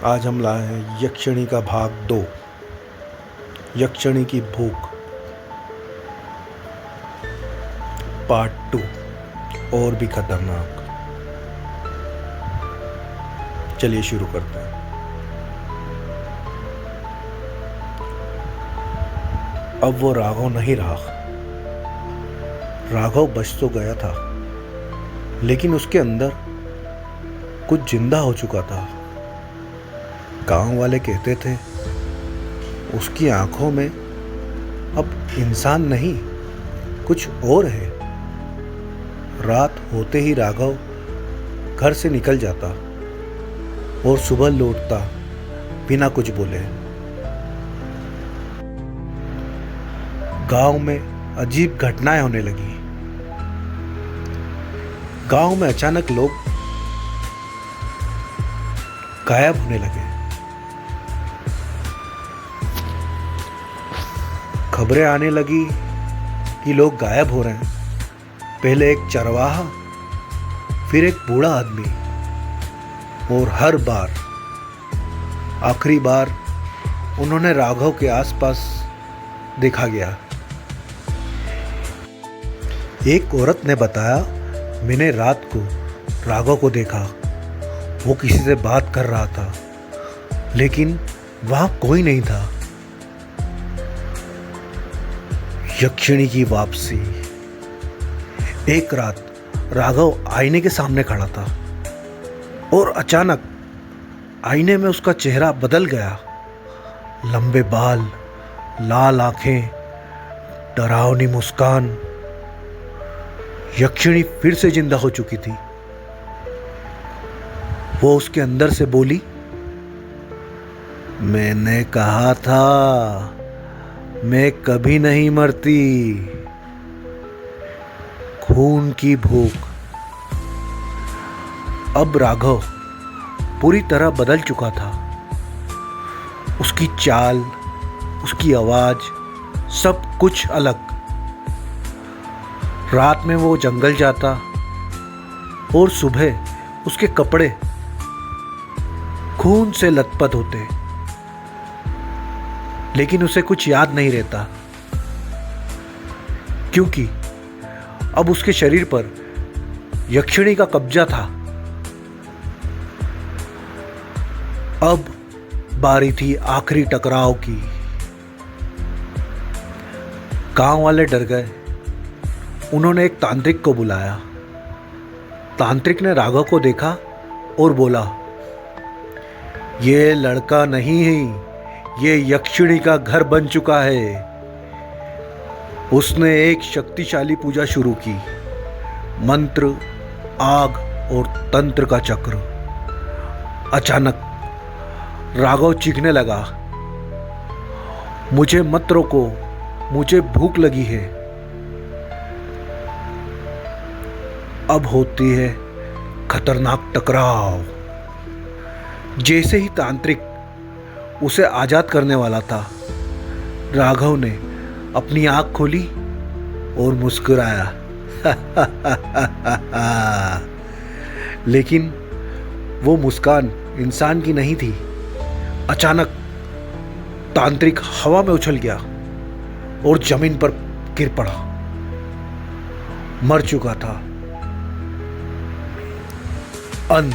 आज हम लाए हैं यक्षिणी का भाग 2, यक्षिणी की भूख पार्ट 2 और भी खतरनाक। चलिए शुरू करते हैं। अब वो राघव नहीं रहा। राघव बच तो गया था, लेकिन उसके अंदर कुछ जिंदा हो चुका था। गांव वाले कहते थे उसकी आंखों में अब इंसान नहीं कुछ और है। रात होते ही राघव घर से निकल जाता और सुबह लौटता बिना कुछ बोले। गांव में अजीब घटनाएं होने लगी। गांव में अचानक लोग गायब होने लगे। खबरें आने लगी कि लोग गायब हो रहे हैं। पहले एक चरवाहा, फिर एक बूढ़ा आदमी, और हर बार आखिरी बार उन्होंने राघव के आसपास देखा गया। एक औरत ने बताया, मैंने रात को राघव को देखा। वो किसी से बात कर रहा था, लेकिन वहां कोई नहीं था। यक्षिणी की वापसी। एक रात राघव आईने के सामने खड़ा था और अचानक आईने में उसका चेहरा बदल गया। लंबे बाल, लाल आंखें, डरावनी मुस्कान। यक्षिणी फिर से जिंदा हो चुकी थी। वो उसके अंदर से बोली, मैंने कहा था मैं कभी नहीं मरती। खून की भूख। अब राघव पूरी तरह बदल चुका था। उसकी चाल, उसकी आवाज, सब कुछ अलग। रात में वो जंगल जाता और सुबह उसके कपड़े खून से लथपथ होते, लेकिन उसे कुछ याद नहीं रहता, क्योंकि अब उसके शरीर पर यक्षिणी का कब्जा था। अब बारी थी आखिरी टकराव की। गांव वाले डर गए। उन्होंने एक तांत्रिक को बुलाया। तांत्रिक ने राघव को देखा और बोला, ये लड़का नहीं है, ये यक्षिणी का घर बन चुका है। उसने एक शक्तिशाली पूजा शुरू की। मंत्र, आग और तंत्र का चक्र। अचानक राघव चीखने लगा, मुझे मत रोको, मुझे भूख लगी है। अब होती है खतरनाक टकराव। जैसे ही तांत्रिक उसे आजाद करने वाला था, राघव ने अपनी आंख खोली और मुस्कुराया। लेकिन वो मुस्कान इंसान की नहीं थी। अचानक तांत्रिक हवा में उछल गया और जमीन पर गिर पड़ा। मर चुका था। अंत।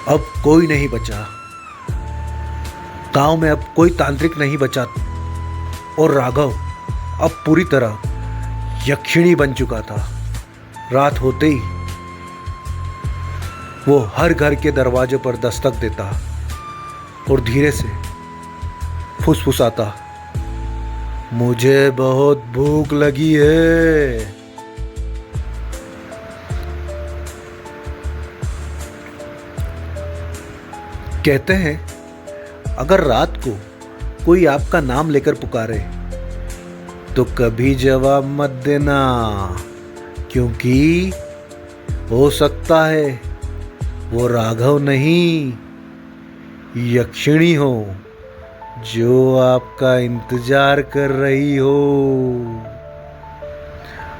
अब कोई नहीं बचा। गांव में अब कोई तांत्रिक नहीं बचा और राघव अब पूरी तरह यक्षिणी बन चुका था। रात होते ही वो हर घर के दरवाजे पर दस्तक देता और धीरे से फुसफुसाता, मुझे बहुत भूख लगी है। कहते हैं, अगर रात को कोई आपका नाम लेकर पुकारे तो कभी जवाब मत देना, क्योंकि हो सकता है वो राघव नहीं, यक्षिणी हो, जो आपका इंतजार कर रही हो।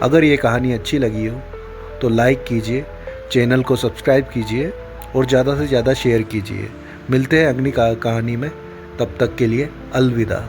अगर ये कहानी अच्छी लगी हो तो लाइक कीजिए, चैनल को सब्सक्राइब कीजिए और ज़्यादा से ज़्यादा शेयर कीजिए। मिलते हैं अगली कहानी में, तब तक के लिए अलविदा।